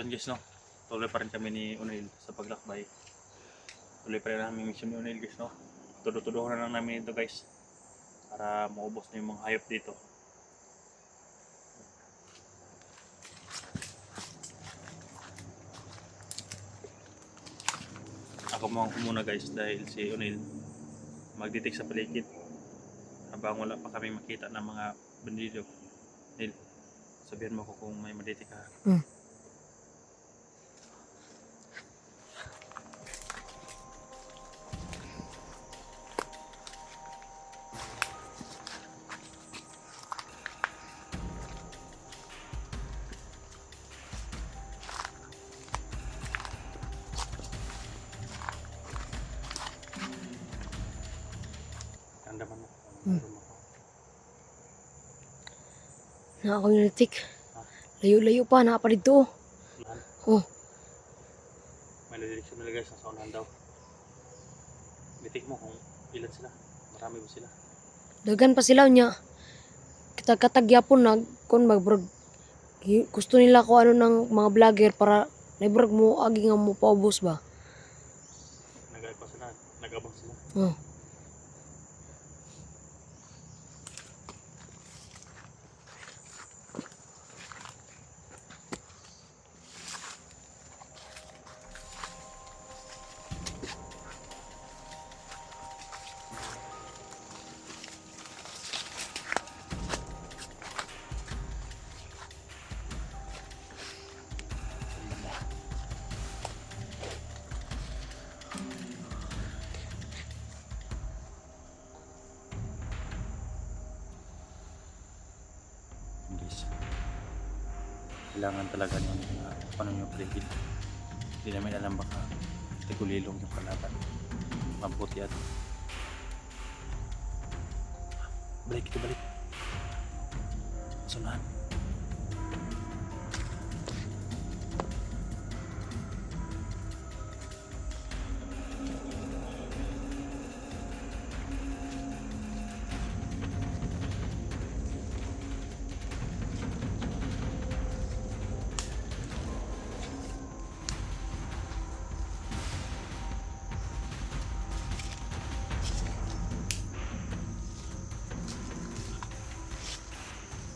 yun guys, no? Tuloy pa rin kami ni Unail sa paglakbay. Tuloy pa rin namin mission ni Unail guys, no? Tudo-tudohan na lang namin ito guys para maubos na yung mga hayop dito. Ako muna guys dahil si Unail magditik sa paligid habang wala pa kami makita ng mga bandido. Unail, sabihan mo ko kung may maditik ka. Andaman mo. Na ako yung natik. Layo-layo pa, na pa dito. Oh. May nadireksyon nila guys, nasa unahan daw. Bitik mo kung ilan sila. Marami ba sila? Dagan pa sila niya. Kita-katagyapon na kung magbrag. Gusto nila ko ano ng mga vlogger para naibrag mo agi nga mo paubos ba. Nag-aay pa sila. Nag-abang sila. Oh. Guys, kailangan talaga yung paano yung paligid. Hindi namin alam baka tigulilong yung kalaban. Mabuti at balik ito, balik. Masunahan.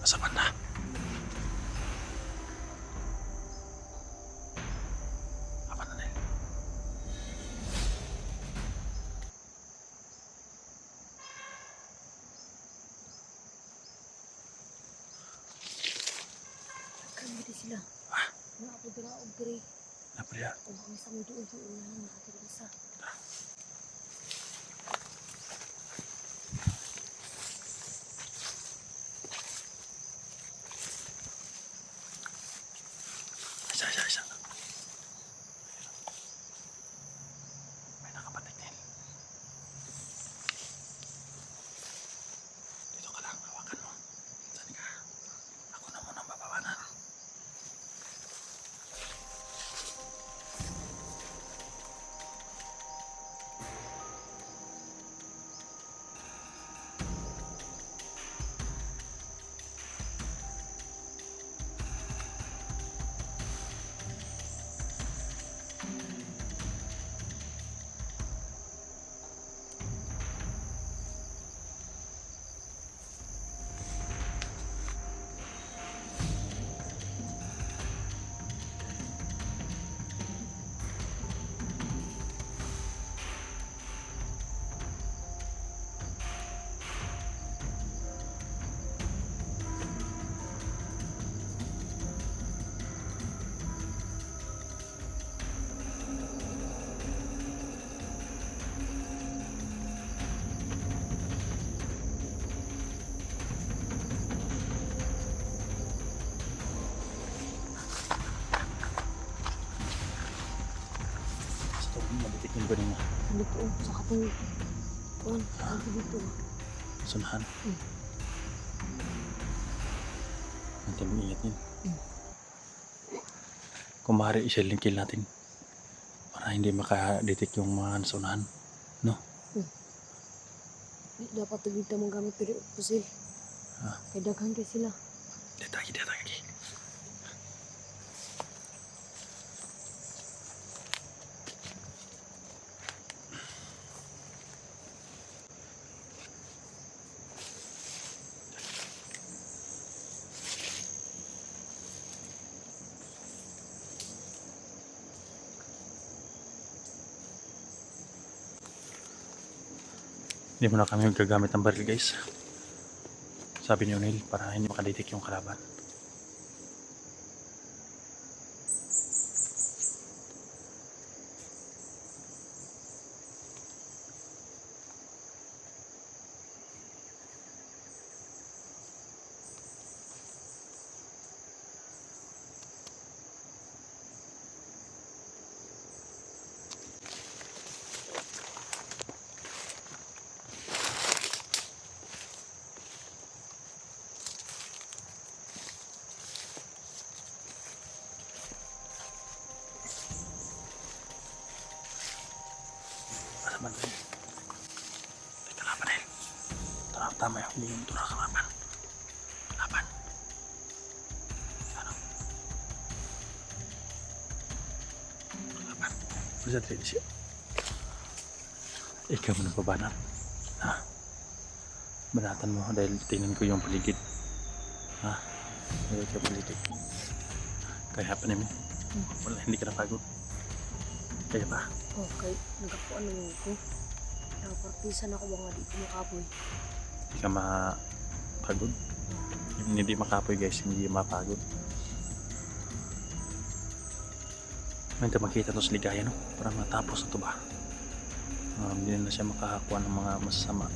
Nasa banda. Apa na nil? Kan sila. Na ako dira og diri. Napriya. Og ang isang doon na natin isa. Isa. May nakapatik din. Dito ka lang, hawakan mo. Saan ka? Ako na muna babawanan. Mabitik yung galing mo. Dito, sa kapong kuan, dito. Sunahan. Nanti mag-ingat yun. Kung maaari, isilingkil natin. Para hindi makadetect yung mga nasunahan. No? Dapat tagita mong gamit pero pusil. Kaya daghan kay sila. Dito lagi. Hindi mo na kami gagamit ng baril guys. Sabi ni O'Neil para hindi makadetect yung kalaban. Kalaban rin. Ay, kalaban rin. Tama yun. Hindi yung tura kalaban. Kalaban. Ano? Kalaban. Bisa diri siya. Ikaw mo na pabanat. Ha? Banatan mo dahil tingnan ko yung paligid. Ha? Dahil ko yung paligid. Kaya pa namin. Wala, hindi ka napagod. Kaya pa. Okay, nagapuan naman ko. Nakapartisan ako mga di ko makapoy. Hindi ka mapagod. Yung hindi makapoy guys, hindi mapagod. May makita to sa ligaya no? Parang matapos na to ba? Hindi na siya makakuha ng mga masasama.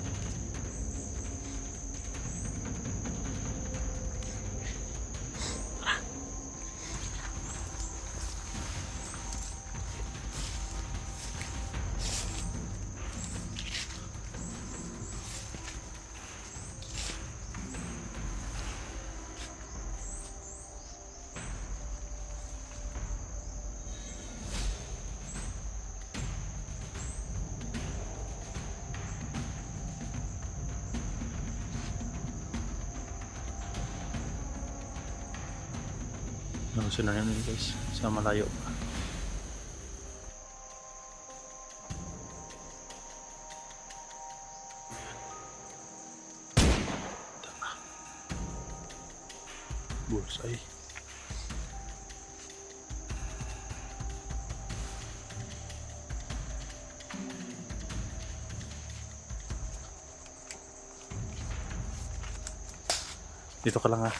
Nagustuhan na yun guys, sa malayo pa. Tama. Bullseye. Dito ka lang ha.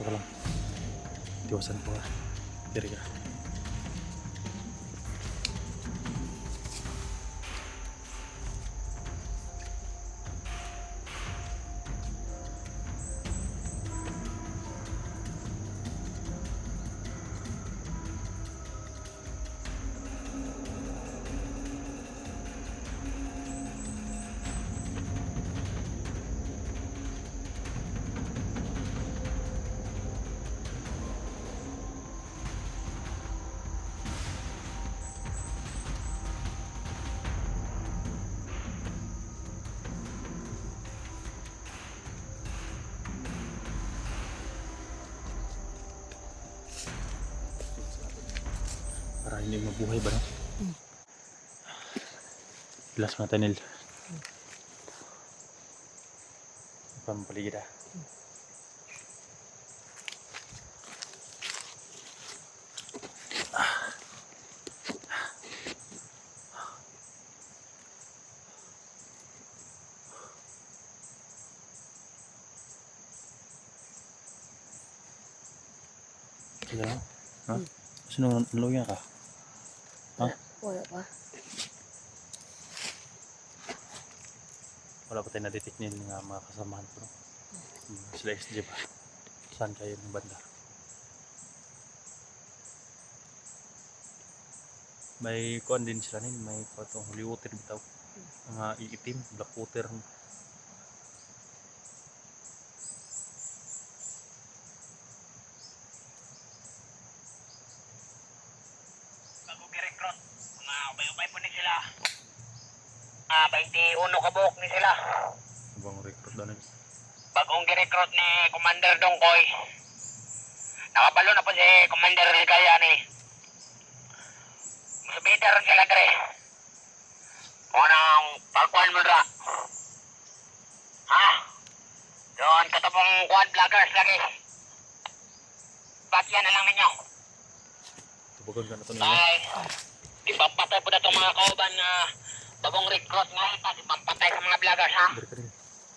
Dito ka lang. Diyosan ko ha. Diri ka. Para hindi mabuhay ba no? Ilas mga tanil. Pampaligid ah. Kaya, ha? Sino nalugyan ka? Ha? Wala pa. Wala pa tayo na-detect ng mga kasamahan ko. No? Sila SJ pa. Saan kayo ng banda? May kuan din sila nin. May patong holy water bitaw. Mga iitim, black water. Bagong i-recruit. Mga ubay-ubay po ni sila. 21 kabuk ni sila. Abang recruit doon. Bagong i-recruit ni Commander Dongkoy. Nakabalo na po si Commander Ligaya ni. Masabida rin sila dre. Unang pagkuhan mo dra. Ha? Doon katapong quad vloggers lagi. Bakyan na lang ninyo. Tubugan ka na ito nila. Ay, ipapatay po na itong mga kauban na Bagong recruit nga ita, di pampatay sa mga vloggers ha. Dari ka din.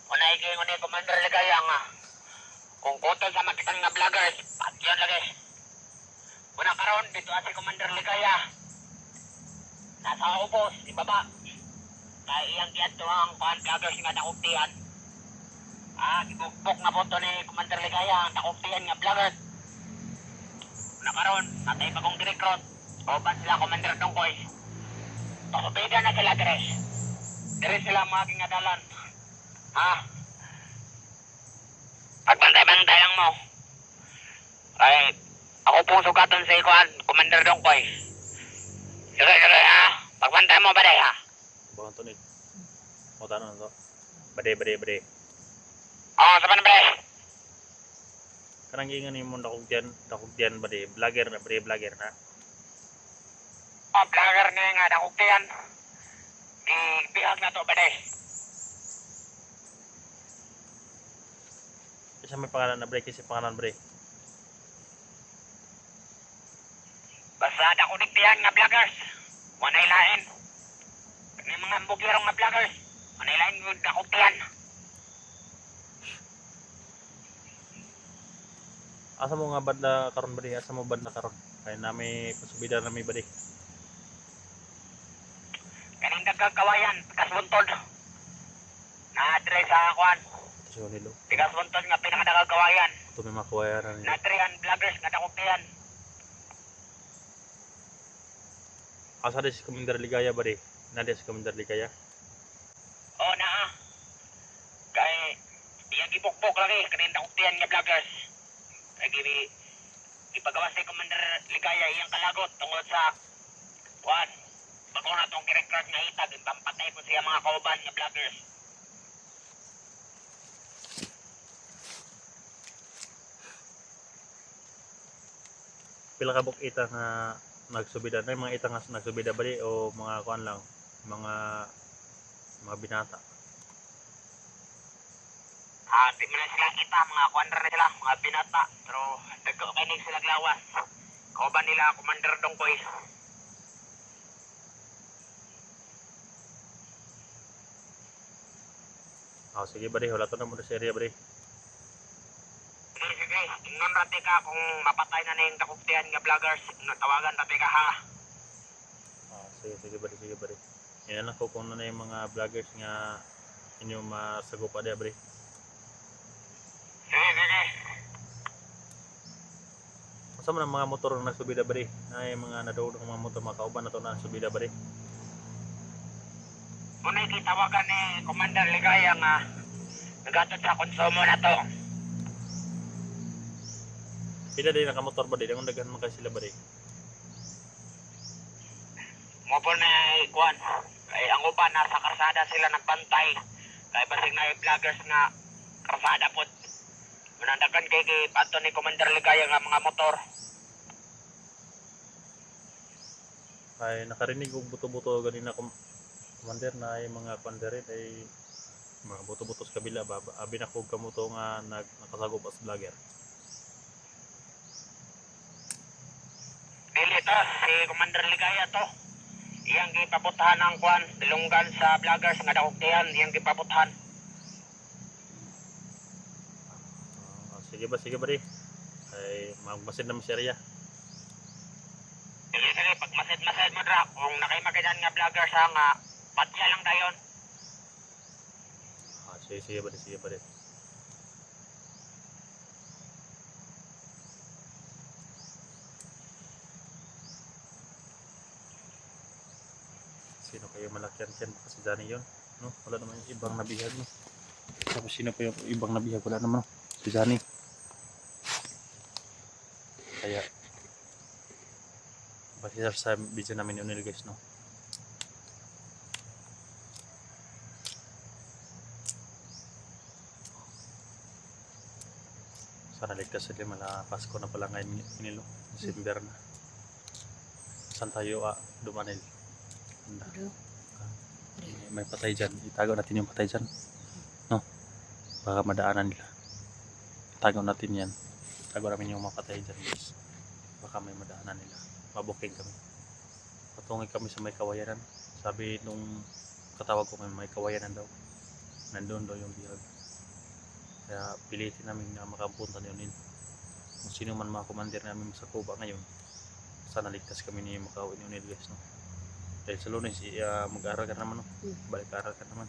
Unay kay ngunit Commander Ligaya nga. Kung kutol sa makitan nga vloggers, pat yun lagi. Una karon dito si Commander Ligaya. Nasa ubos, ibaba. Kaya iyang giadto ang kuhan vloggers nga nakuktihan. Gibukbok na punto ni Commander Ligaya ang nakuktihan nga vloggers. Una karon, natay bagong recruit. Oban sila Commander Dongkoy. Pakubida na sila Dres. Dres sila mga gingadalan. Pagbantay-bantay lang mo. Ay, ako pong sugatan sa ikuan, Commander Dongkoy. Sige, ha. Pagbantay mo, baday, ha. Bawang tunid. O tanong na to. Bade. Oo, sa paano, baday? Kanang ingan mo dakugdian bade. Vlogger na, vlogger na. Vlogger na nga, nakuktiyan. Ibihag na to, baday. Kasi may pangalan na bre, kasi pangalan bre. Basta nakuktiyan nga vloggers. Wanay lain. May mga ambugirong nga vloggers. Wanay lain yung nakuktiyan. Asa mo nga bad na karon bre? Asa mo bad na karon? Kaya nami pasubida na may bade. Kaning nagkakawayan, kasbuntod. Na-address sa akuan. So nilo. Kasbuntod nga pinakadagagawayan. Ito may makuwayaran nila. Na-address vloggers nga nakuktiyan. Asa di si Commander Ligaya bade? Nade si Commander Ligaya? Oo na kay iyang gibukbok lagi kanin nakuktiyan nga vloggers. Kay ipagawa si Commander Ligaya iyang kalagot tungod sa kuan. Bago na tong kirekrat nga itag, pampatay po siya mga kauban nga vloggers. Pila ka buk ita nga nagsubida na mga ita nga nagsubida bade o mga kuan lang, mga binata. Di mo na sila kita, mga kuwander na sila, mga binata. Pero nagkakainig sila glawas. Kauban nila, Commander Dongkoy. Sige bade, wala to na muna sa area bade. Sige. Ingon rati ka kung mapatay na na yung kakuktihan nga vloggers. Tawagan rati ka ha. Sige bade. Yan lang ko kung ano na yung mga vloggers nga inyo masagupa dia bade. Sige. Asa man ang mga motor na nagsubida bade? Na yung mga nadoon ng mga motor makauban na to na nagsubida bade. Unay kitawagan ni Commander Ligaya nga nagatod sa konsumo na to. Pila din nakamotor bade? Dangon daghan man kay sila bade. Mo po na ikuan. Ay ang uban nasa karsada sila nagbantay. Kay basig na yung vloggers nga karsada po. Manandagan kay pato ni Commander Ligaya nga mga motor. Ay nakarinig og buto-buto ganina Commander na yung mga panderit ay mga buto-buto sa kabila ba abi na kog kamuto nga nakasagop as vlogger. Dili to si Commander Ligaya to. Iyang gipabutahan ang kuan, dilunggan sa vloggers nga dakuktihan, iyang gipabutahan. Sige ba di? Ay magmasid na maserya. Sige, pag masid mo dra, kung nakaimagidan nga vloggers nga patya lang dayon. Sige ba di? Sino kayo malakyan baka si Johnny yun? No? Wala naman yung ibang nabihag, no? Tapos sino pa yung ibang nabihag? Wala naman, no? Si Johnny. Kaya basta sa video namin yun guys, no? Sana ligtas sila, mala Pasko na pala ngayon inilo, December na. Saan tayo dumanil? May patay dyan, itago natin yung patay dyan, no? Baka madaanan nila. Itago natin yan, itago namin yung mga patay dyan guys. Baka may madaanan nila, mabuking kami, patungi kami sa may kawayanan. Sabi nung katawag ko may kawayanan daw. Nandun daw yung bihag. Kaya pilitin namin na makapunta na yun. Kung sino man mga commander namin sa Cuba ngayon, sana ligtas kami ni Macau ni Unil guys, no? Dahil sa Lunes, mag-aaral ka naman, no? Balik-aaral ka naman.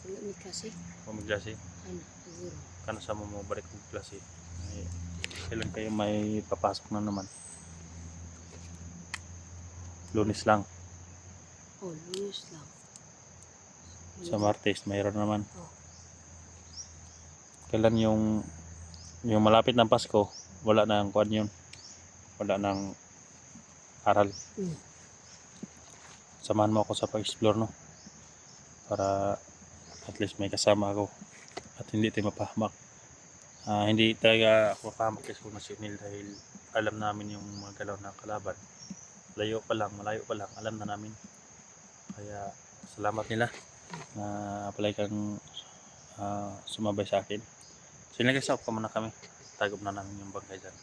Wala may klase. O mag-klase. Ano, siguro. Kana sa mo balik mag-klase. Kailan kayo may papasok na naman? Lunes lang. Oh, Lunes lang. Sa Martes, mayroon naman. Oh. Kailan yung malapit ng Pasko, wala na ang kuwan yun. Wala nang aral. Samahan mo ako sa pag-explore, no? Para at least may kasama ako at hindi tayo mapahamak. Hindi talaga ako mapahamak kasi kung nasinil dahil alam namin yung mga galaw ng kalaban. Malayo pa lang, alam na namin. Kaya salamat nila na apply kang sumabay sa akin. So yun lang guys, muna kami. Tagob na namin yung bangkay dyan.